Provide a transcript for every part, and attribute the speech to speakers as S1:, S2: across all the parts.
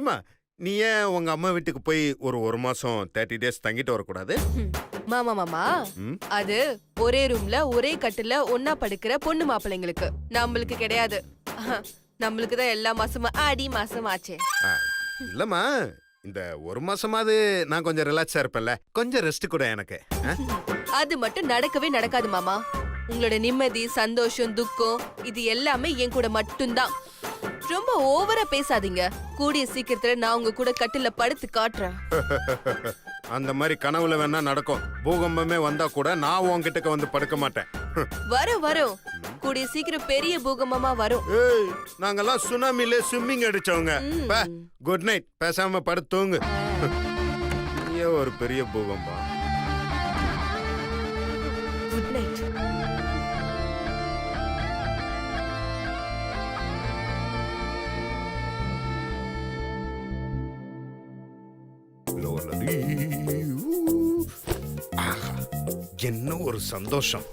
S1: ஆமா, நீ ஏன் உங்க அம்மா வீட்டுக்கு போய் ஒரு மாசம் 30 days தங்கிட்டு வரக்கூடாது?
S2: மாமா அது ஒரே ரூம்ல ஒரே கட்டுல ஒன்னா படுக்கிற பொண்ணு மாப்பிள்ளைங்களுக்கு, நம்மளுக்கு கிடையாது. நம்மளுக்கு தான் எல்லா மாசமும் ஆடி மாசம் ஆச்சே.
S1: இல்லம்மா, இந்த ஒரு மாசமாவது நான் கொஞ்சம் ரிலாக்ஸா இருப்பேன்ல, கொஞ்சம் ரெஸ்ட் கூட எனக்கு.
S2: அது மட்டும் நடக்கவே நடக்காது மாமா. உங்களோட நிம்மதி, சந்தோஷம், துக்கம் இது எல்லாமே என் கூட மட்டும்தான். ரொம்ப ஓவரா பேசாதீங்க. கூடிய சீக்கிரத்துல நான் உங்க கூட கட்டில படுத்து காட்டுறேன்.
S1: அந்த மாதிரி கனவுல வேணா நடக்கும். பூகம்பமே வந்தா கூட நான் உன்கிட்ட வந்து படுக்க மாட்டேன்.
S2: வரும் கூடிய சீக்கிரம் பெரிய பூகம்பமா வரும்.
S1: நாங்கெல்லாம் சுனாமில ஸ்விம்மிங் அடிச்சவங்க. குட் நைட், பேசாம படுத்துங்க. ஒரு பெரிய பூகம்பம்.
S2: Good night.
S1: என்ன ஒரு சந்தோஷம்.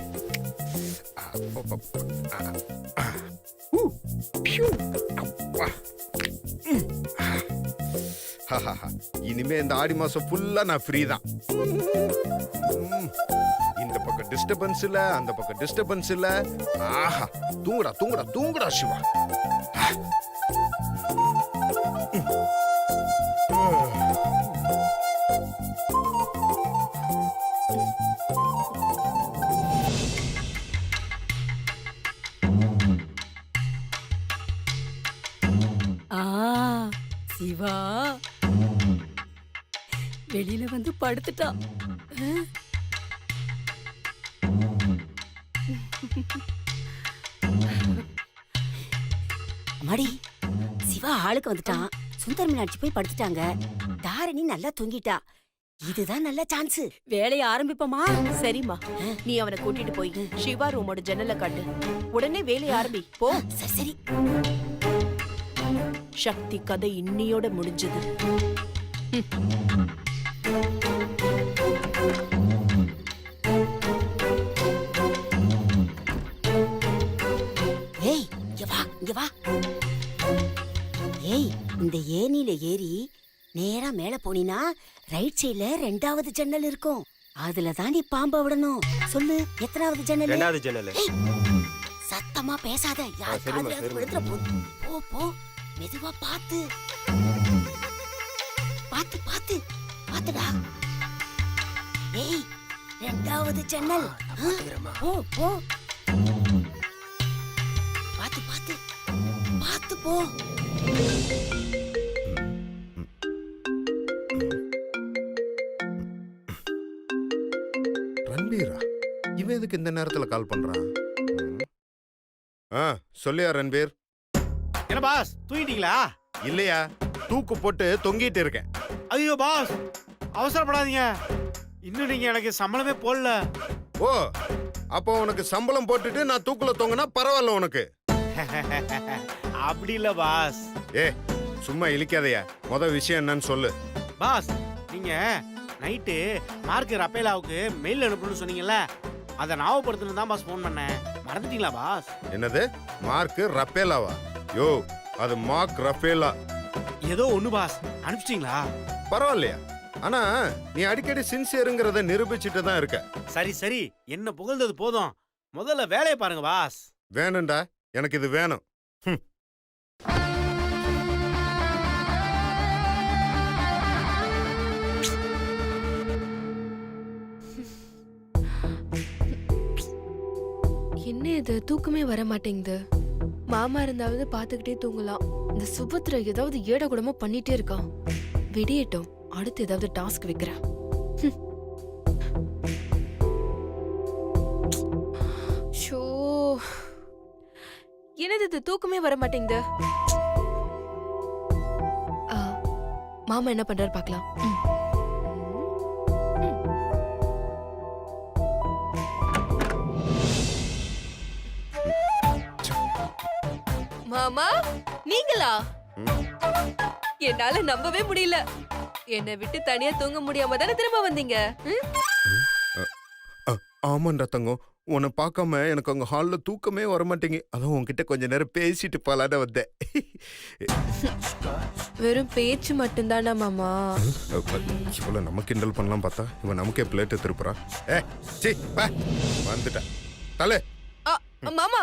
S1: இனிமே இந்த ஆடி மாசம் ஃபுல்லா நான் ஃப்ரீ தான். இந்த பக்கம் டிஸ்டர்பன்ஸ் இல்ல, அந்த பக்கம் டிஸ்டர்பன்ஸ் இல்ல. ஆஹா, தூங்குடா தூங்குடா தூங்குடா சிவா.
S3: சிவா வெளியில வந்து படுத்துட்டா.
S4: மடி, சிவா ஆளுக்கு வந்துட்டான். சுந்தர் மீனாட்சி போய் படுத்துட்டாங்க. தாரணி நல்லா தூங்கிட்டா. இதுதான் நல்ல சான்ஸ். வேலையை ஆரம்பிப்போமா?
S2: சரிம்மா, நீ அவனை கூட்டிட்டு போய் சிவா ரூமோட ஜன்னல காட்டு. உடனே வேலையை ஆரம்பி. போ.
S4: சரி.
S2: சக்தி கதை இன்னியோட முடிஞ்சது.
S4: ஏய், இங்க வா. ஏய், இந்த ஏணியில ஏறி நேரா மேல போனினா ரைட் சைடுல 2வது ஜன்னல் இருக்கும். அதுல தான் நீ பாம்ப விடணும். சொல்லு, எத்தனாவது ஜன்னல்?
S5: 2வது ஜன்னல்.
S4: சத்தமா பேசாத, யார் காதுல விழுந்துற போகுது. போ மெதுவா பாத்துடா. ஏய், 2வது ஜன்னல். போ பாத்து போ.
S1: ரன்பீரா, இவன் எதுக்கு இந்த நேரத்துல கால் பண்றான்? சொல்லியா ரன்பீர்?
S5: என்ன பாஸ், தூங்கிட்டீங்களா?
S1: இல்லையா, தூக்கு போட்டு தொங்கிட்டு இருக்கேன்.
S5: ஐயோ பாஸ், அவசரப்படாதீங்க. இன்னும் நீங்க எனக்கு சம்பளமே போடல.
S1: ஓ, அப்போ உனக்கு சம்பளம் போட்டுட்டு நான் தூக்குல தொங்கினா பரவாயில்ல உனக்கு?
S5: அப்படி இல்ல பாஸ்.
S1: சும்மா இழிக்காதையா. விஷயம் என்னன்னு சொல்லு
S5: பாஸ். நீங்க நைட்டு மார்க் ரப்பேலாவுக்கு மெயில் அனுப்பணும்னு சொன்னீங்கல்ல, அதை ஞாபகப்படுத்தணும் தான் பாஸ் போன் பண்ணேன். மறந்துட்டீங்களா பாஸ்?
S1: என்னது மார்க் ரப்பேலாவா? யோ, அது மார்க் ரப்பேலா
S5: ஏதோ ஒண்ணு பாஸ். அனுப்பிச்சிட்டீங்களா?
S1: பரவாயில்லையா? ஆனா நீ அடிக்கடி சின்சியருங்கிறத நிரூபிச்சுட்டு தான் இருக்க.
S5: சரி, என்ன புகழ்ந்தது போதும், முதல்ல வேலையை பாருங்க பாஸ்.
S1: வேணும்டா, எனக்கு இது வேணும்.
S2: என்ன இது, தூக்கமே வர மாட்டேங்குது. மாமா இருந்தாவது பாத்துக்கிட்டே தூங்கலாம். இந்த சுபத்ரா ஏதாவது ஏட கூடமா பண்ணிட்டே இருக்கான். விடியட்டும், அடுத்து ஏதாவது டாஸ்க் வைக்கிறேன். என்னது இது, தூக்கமே வர மாட்டேங்குது. மாமா என்ன பண்றாரு பாக்கலாம். மாமா, நீங்களா? என்னால நம்பவே முடியல. என்னை விட்டு தனியா தூங்க முடியாம தானே திரும்ப வந்தீங்க?
S1: ஆமாண்டா தங்கம், உன்னை பார்க்காம எனக்கு அங்க ஹால்ல தூக்கமே வர மாட்டேங்க. அதான் உன்கிட்ட கொஞ்ச நேரம் பேசிட்டு போலான்னு வந்தேன்.
S2: வெறும் பேச்சு மட்டும்தானா மாமா?
S1: இவ்வளவு நம்ம கிண்டல் பண்ணலாம் பார்த்தா இவன் நமக்கே பிளேட்டு திருப்புறா. சீ பா வந்துட்ட தலை.
S2: மாமா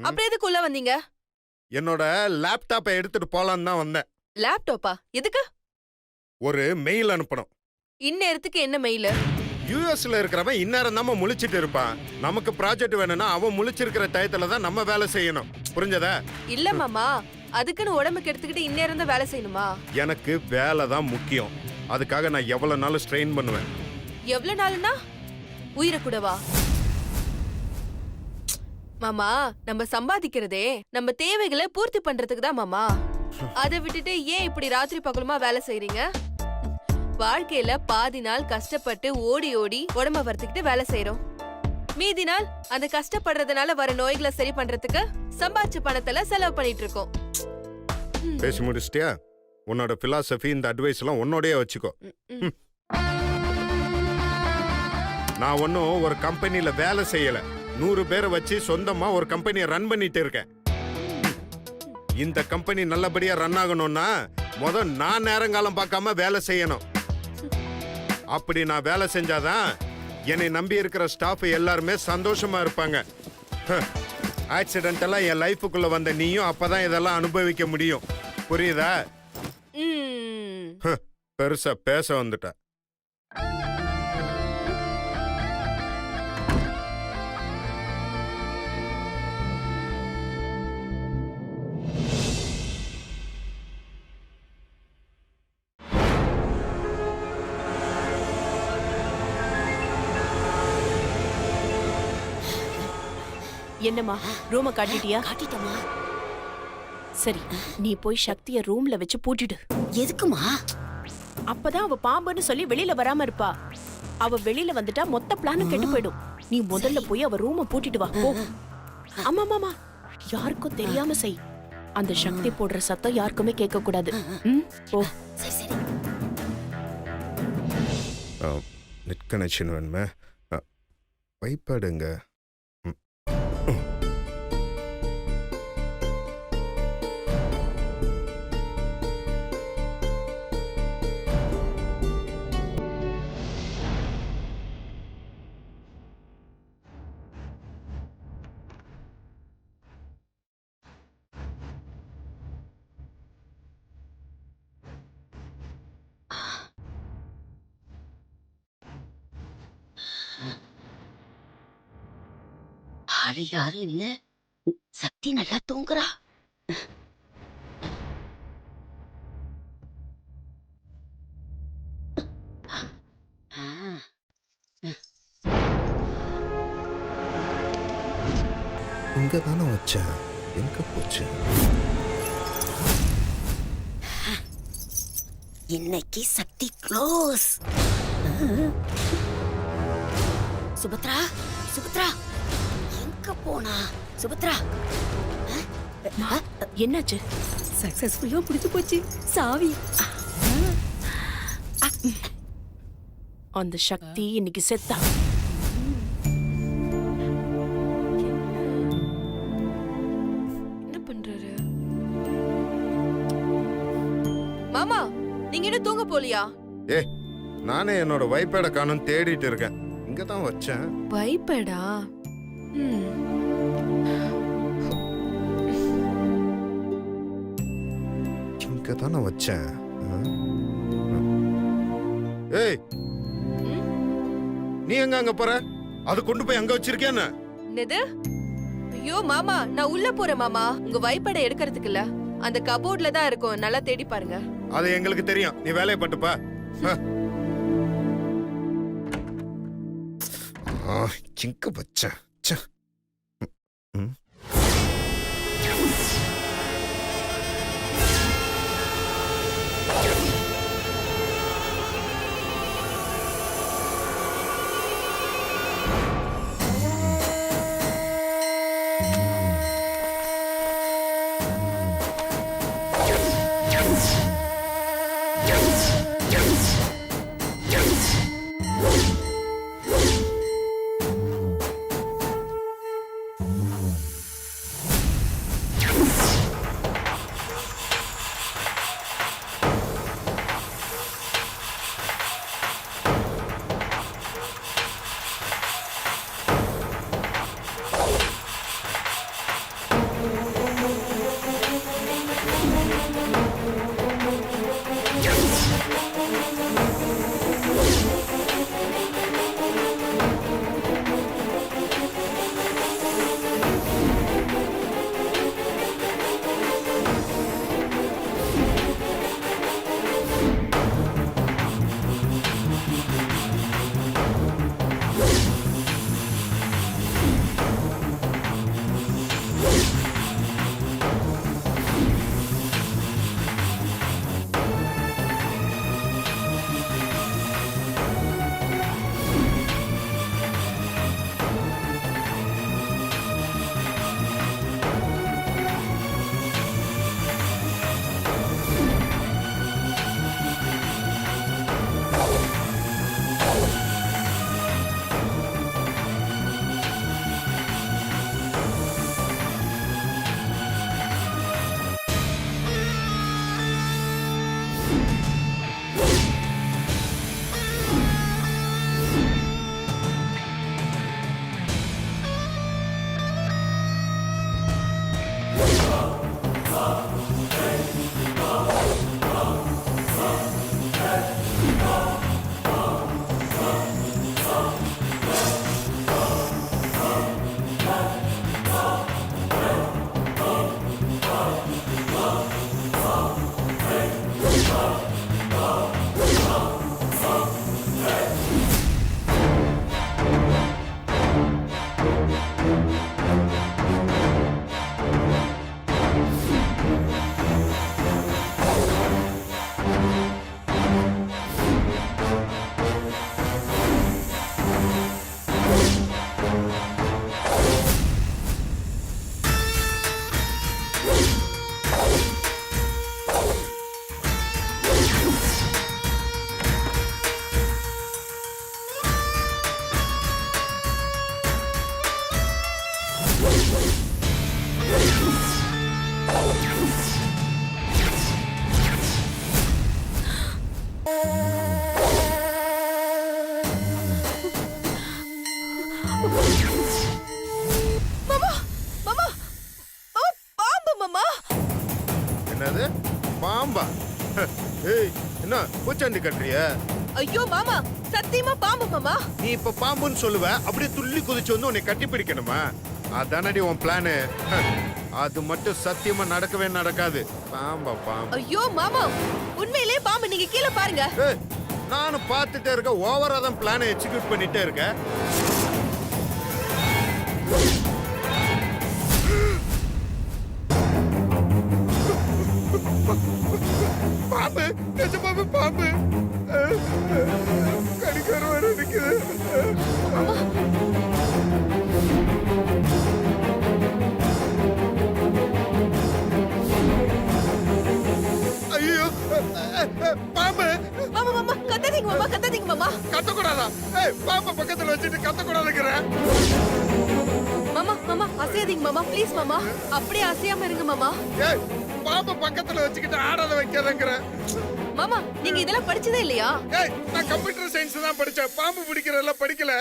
S2: அப்புறம் எதுக்கு உள்ள வந்தீங்க?
S1: என்னோட லேப்டாப்பை எடுத்துட்டு போலான்னு தான் வந்தேன்.
S2: லேப்டாப்பா எதுக்கு?
S1: ஒரு மெயில் அனுப்பணும்.
S2: இந்நேரத்துக்கு என்ன மெயில்?
S1: யூஎஸ்ல இருக்கிறவன் இந்நேரம் தான் முழிச்சிட்டு இருப்பான். நமக்கு ப்ராஜெக்ட் வேணும்னா அவன் முழிச்சிருக்கிற டயத்துல தான் நம்ம வேலை செய்யணும். புரிஞ்சதா?
S2: இல்ல மாமா, அதுக்குன்னு உடம்புக்கு எடுத்துக்கிட்டு இந்நேரம் தான் வேலை செய்யணுமா?
S1: எனக்கு வேலை தான் முக்கியம். அதுக்காக நான் எவ்வளவு நாள் ஸ்ட்ரெயின் பண்ணுவேன்.
S2: எவ்வளவு நாள்னா உயிரை கூடவா? மாமா, நம்ம சம்பாதிக்கிறதே நம்ம தேவைகளை பூர்த்தி பண்றதுக்கு தான் மாமா. அதை விட்டுட்டு ஏன் இப்படி ராத்திரி பகலுமா வேலை செய்றீங்க? வாழ்க்கையில பாதி நாள் கஷ்டப்பட்டு ஓடி ஓடி உடம்ப வறுத்துக்கிட்டு வேலை செய்யறோம். மீதி நாள் அந்த கஷ்டப்படுறதுனால வர நோய்களை சரி பண்றதுக்கு சம்பாதிச்ச பணத்துல செலவு பண்ணிட்டு இருக்கோம்.
S1: பேசி முடிச்சிட்டியா? உன்னோட பிலாசபி இந்த அட்வைஸ் எல்லாம் உன்னோடயே வச்சுக்கோ. நான் ஒன்னும் ஒரு கம்பெனில வேலை செய்யல. 100 பேரை வச்சு சொந்தமா ஒரு கம்பெனியை ரன் பண்ணிட்டு இருக்கேன். இந்த கம்பெனி நல்லபடியா ரன் ஆகணும்னா நான் நேரங்காலம் பார்க்காம வேலை செய்யணும். அப்படி நான் வேலை செஞ்சாதான் என்னை நம்பி இருக்கிற ஸ்டாஃப் எல்லாருமே சந்தோஷமா இருப்பாங்க. ஆக்சிடென்டெல்லாம் என் லைஃபுக்குள்ள வந்த நீயும் அப்பதான் இதெல்லாம் அனுபவிக்க முடியும். புரியுதா? பெருசா பேச வந்துட்ட.
S6: என்னம்மா ரூம காட்டிட்டியா?
S4: காட்டிட்டமா.
S6: சரி, நீ போய் சக்திய ரூம்ல வச்சு பூட்டிடு.
S4: எதுக்குமா?
S6: அப்பதான் அவ பாம்புன்னு சொல்லி வெளியில வராம இருப்பா. அவ வெளியில வந்துட்டா மொத்த பிளானும் கெட்டு போயிடும். நீ முதல்ல போய் அவ ரூம பூட்டிட்டு வா. போ. ஆமா மாமா, யாருக்கும் தெரியாம செய். அந்த சக்தி போடுற சத்தம் யாருக்குமே கேட்க கூடாது. போ.
S4: சரி சரி.
S1: நெட் கனெக்ஷன் வேணுமே. வைப்பாடுங்க.
S4: ஆளு யாரும் இல்ல. சக்தி நல்லா தூங்குறா.
S1: இங்க தானே வச்சேன். எங்க போச்சு?
S4: இன்னைக்கு சக்தி க்ளோஸ். சுபத்ரா, சுபத்ரா எங்க போனா? சுபத்ரா,
S6: என்னாச்சு?
S3: சக்சஸ்ஃபுல்லா முடிச்சு போச்சு சாவி.
S6: அந்த சக்தி இன்னைக்கு செத்தா.
S2: என்ன பண்றாரு மாமா? நீங்க என்ன தூங்க போலியா?
S1: நானே என்னோட வைப்பேட காணும் தேடிட்டு இருக்கேன். இங்க தான் வச்சேன்.
S2: வைப்படா?
S1: இங்க தானே வச்சேன். ஏய், நீ எங்க அங்க போற? அது கொண்டு போய் அங்க வச்சிருக்கேன்னு.
S2: என்னது? ஐயோ மாமா, நான் உள்ள போறேன் மாமா. உங்க வைப்படை எடுக்கிறதுக்கு இல்ல, அந்த கபோர்ட்ல தான் இருக்கும். நல்லா தேடி பாருங்க.
S1: அது எங்களுக்கு தெரியும். நீ வேலையை பட்டுப்பா. இங்க வச்சேன். ஏய், என்ன பூச்சாண்டி கட்டுறிய?
S2: ஐயோ மாமா, சத்தியமா பாம்பு மாமா.
S1: நீ இப்ப பாம்புன்னு சொல்லுவ, அப்படியே துள்ளி குதிச்சு வந்து உன்னை கட்டி பிடிக்கணுமா? அதானடி உன் பிளானு. அது மட்டும் சத்தியமா நடக்கவே நடக்காது. பாம்பா பாம்பு.
S2: ஐயோ மாமா, உண்மையிலே பாம்பு. நீங்க கீழே பாருங்க.
S1: ஏய், நானும் பார்த்துட்டே இருக்க, ஓவரா தான் பிளானை எக்ஸிக்யூட் பண்ணிட்டே இருக்க. பாம்பு, நிஜமாவே பாம்பு. கடிக்கார வர நிக்குது. ஐயோ, பாம்பு.
S2: மாமா மாமா, கத்தாதீங்க மாமா, கத்தாதீங்க மாமா.
S1: கத்தக்கூடாதா? ஏய், பாம்பை பக்கத்துல வச்சுட்டு கத்தக்கூடாதுங்கிற.
S2: மாமா மாமா, அசையாதீங்க மாமா, ப்ளீஸ் மாமா. அப்படியே அசையாம இருங்க மாமா.
S1: ஏய், பாம்பை பக்கத்துல வச்சுக்கிட்டு ஆடாத வைக்காதங்கிற.
S2: மாமா, நீங்க இதெல்லாம் படிச்சதே இல்லையா?
S1: ஏய், நான் கம்ப்யூட்டர் சயின்ஸ் தான் படிச்சேன். பாம்பு பிடிக்கிறதெல்லாம் படிக்கல.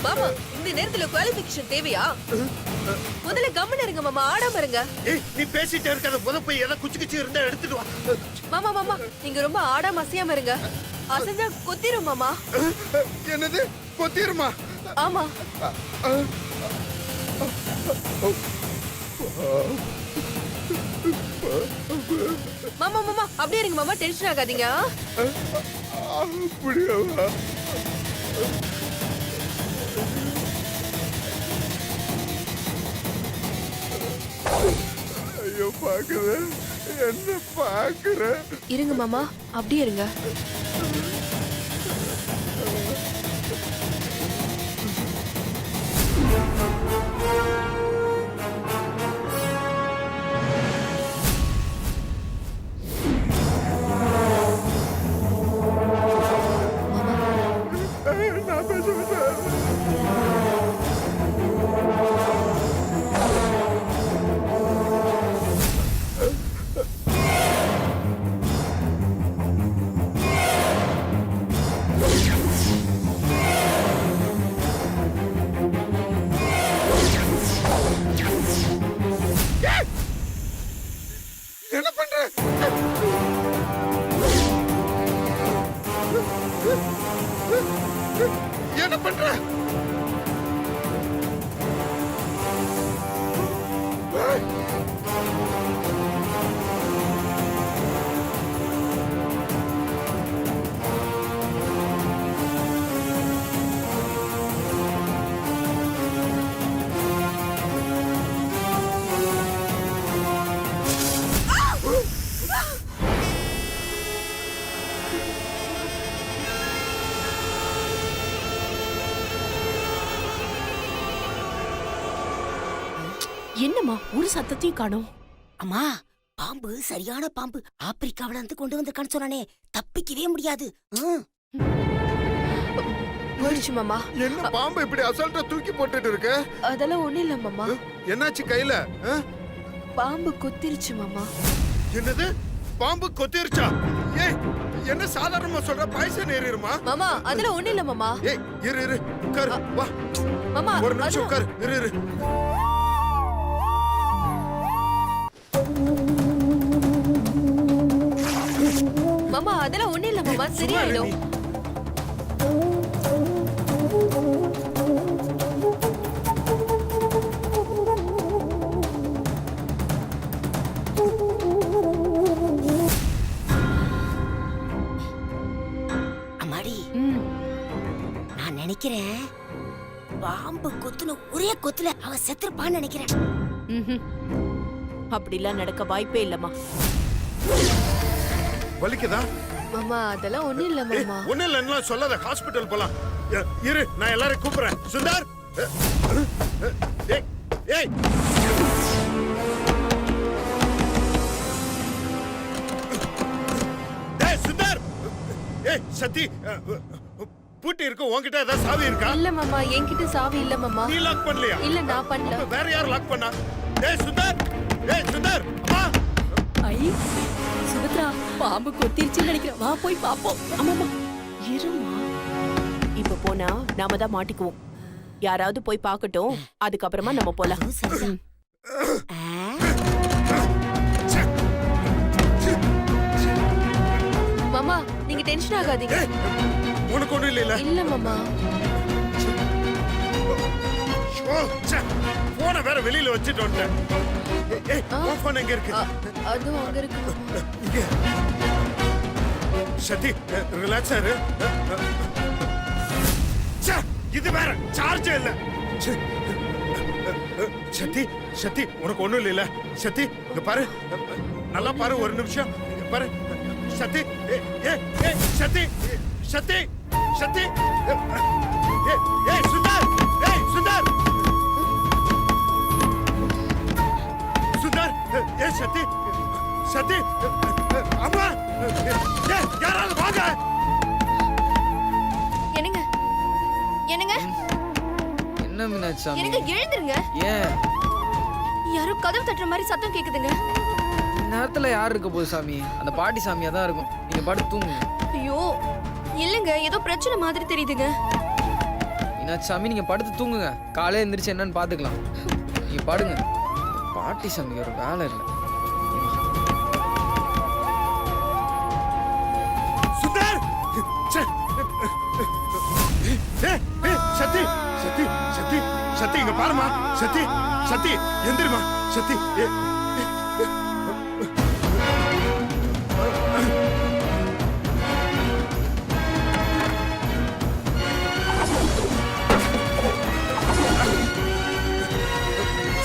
S2: மாமா, இந்த நேரத்துல குவாலிஃபிகேஷன் தேவையா? முதல்ல கம்மன் இருங்க மாமா, ஆடாம இருங்க.
S1: ஏய், நீ பேசிட்டே இருக்காத. முத போய் எதை குச்சி குச்சி இருந்தா எடுத்துட்டு வா.
S2: மாமா மாமா, நீங்க ரொம்ப ஆடாம அசையாம இருங்க. அசைஞ்சா கொத்திரும் மாமா.
S1: என்னது கொத்திருமா?
S2: ஆமா. மாமா மாமா, அப்படியே இருங்க மாமா, டென்ஷன் ஆகாதீங்க.
S1: அப்படியாவா? ஐயோ, பாக்குற என்ன பாக்குற?
S2: இருங்க மாமா, அப்படியே இருங்க.
S1: நான் பேச மாட்டேன். என்ன பண்ற? என்ன பண்ற?
S6: என்னம்மா ஒரு சத்தத்தையும் காணோம்?
S4: அம்மா, பாம்பு சரியான பாம்பு. ஆப்பிரிக்காவில இருந்து கொண்டு வந்திருக்கான்னு சொன்னானே, தப்பிக்கவே முடியாது.
S2: போயிடுச்சு மாமா.
S1: என்ன பாம்பு இப்படி அசால்ட்டா தூக்கி போட்டுட்டு இருக்க?
S2: அதெல்லாம் ஒண்ணு இல்ல மாமா,
S1: என்னாச்சு கையில?
S2: பாம்பு கொத்திருச்சு மாமா.
S1: என்னது? பாம்பு கொத்திருச்சா? ஏய், என்ன சாதாரணமா சொல்ற? பாய்சன் ஏறிடுமா?
S2: மாமா, அதெல்லாம் ஒண்ணு இல்ல மாமா.
S1: ஏய், இரு இரு, உட்காரு. வா,
S2: மாமா,
S1: ஒரு நிமிஷம் உட்காரு. இரு இரு.
S2: மாமா, அதெல்லாம் ஒண்ணு இல்ல மாமா, சரியாயிடும்.
S4: அம்மாடி, நான் நினைக்கிறேன் பாம்பு கொத்துன ஒரே கொத்துல அவ செத்துருப்பான்னு நினைக்கிறேன்.
S6: அப்படிலாம் நடக்க வாய்ப்பே இல்லம்மா.
S1: வலிக்குதா?
S2: மாமா, அதெல்லாம் ஒண்ணு இல்ல மாமா.
S1: ஒண்ணு இல்ல சொல்லாத. ஹாஸ்பிடல் போலாம். இரு, நான் எல்லாரையும் கூப்பிடுறேன். சுந்தர், ஏய் ஏய், டேய் சுந்தர், ஏய் சத்தி, பூட்டி இருக்கு. உன்கிட்ட ஏதாவது சாவி இருக்கா?
S2: இல்ல மாமா, என்கிட்ட சாவி இல்ல மாமா.
S1: நீ லாக் பண்ணலையா?
S2: இல்ல, நான் பண்ணல.
S1: அப்ப வேற யார் லாக் பண்ணா? டேய் சுந்தர், டேய் சுந்தர், அம்மா.
S3: ஐ, சுபத்ரா, பாம்பு கொத்திருச்சுன்னு நினைக்கிறேன். வா போய் பாப்போம்.
S6: ஆமாமா, இருமா. இப்ப போனா நாம தான் மாட்டிக்குவோம். யாராவது போய் பார்க்கட்டும், அதுக்கப்புறமா நம்ம போலாம்.
S4: அதுவும் சரிதான்.
S2: மாமா, அப்பா நீங்க டென்ஷன் ஆகாதீங்க.
S1: ஏய், உனக்கு ஒண்ணும் இல்ல.
S2: இல்ல மாமா.
S1: போன வேற வெளியில வச்சுட்டு வந்துட்டேன். ஏய், உன் phone எங்க இருக்கு?
S2: அதுவும் அங்க இருக்கு மாமா.
S1: இங்க. சதி ரிலாக்ஸ் ஆரு. இது வேற சார்ஜ் இல்ல. சத்தி சத்தி உனக்கு ஒண்ணும் இல்ல. சத்தி இங்க பாரு, நல்லா பாரு, ஒரு நிமிஷம் இங்க பாரு. சத்தி சத்தி சத்தி சத்தி சுந்தர், சுந்தர் சுந்தர், சத்தி சத்தி அம்மா, யாராவது வாங்க.
S2: என்னங்க என்னங்க
S7: என்ன மீனாட்சி சாமி?
S2: என்னங்க எழுந்துருங்க.
S7: ஏன்
S2: யாரோ கதவு தட்டுற மாதிரி சத்தம் கேக்குதுங்க.
S7: நேரத்துல யார் இருக்க போகுது சாமி? அந்த பாட்டி சாமியா தான் இருக்கும். நீங்க படுத்து தூங்குங்க.
S2: ஐயோ இல்லங்க, ஏதோ பிரச்சனை மாதிரி தெரியுதுங்க.
S7: மீனாட்சி சாமி நீங்க படுத்து தூங்குங்க. காலையில எந்திரிச்சு என்னன்னு பாத்துக்கலாம். நீங்க படுங்க. பாட்டி சாமி ஒரு வேலை இல்லை.
S1: சுந்தர், சத்தி சத்தி சத்தி சத்தி இங்க பாருமா. சத்தி சத்தி எந்திரிமா. சத்தி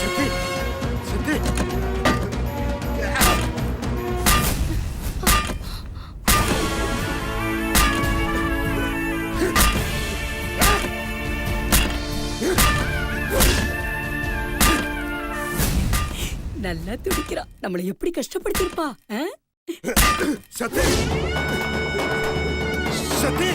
S1: சத்தி சத்தி
S3: நல்லா துடிக்கிறா. நம்மள எப்படி கஷ்டப்படுத்திருப்பா?
S1: சத்தி சத்தி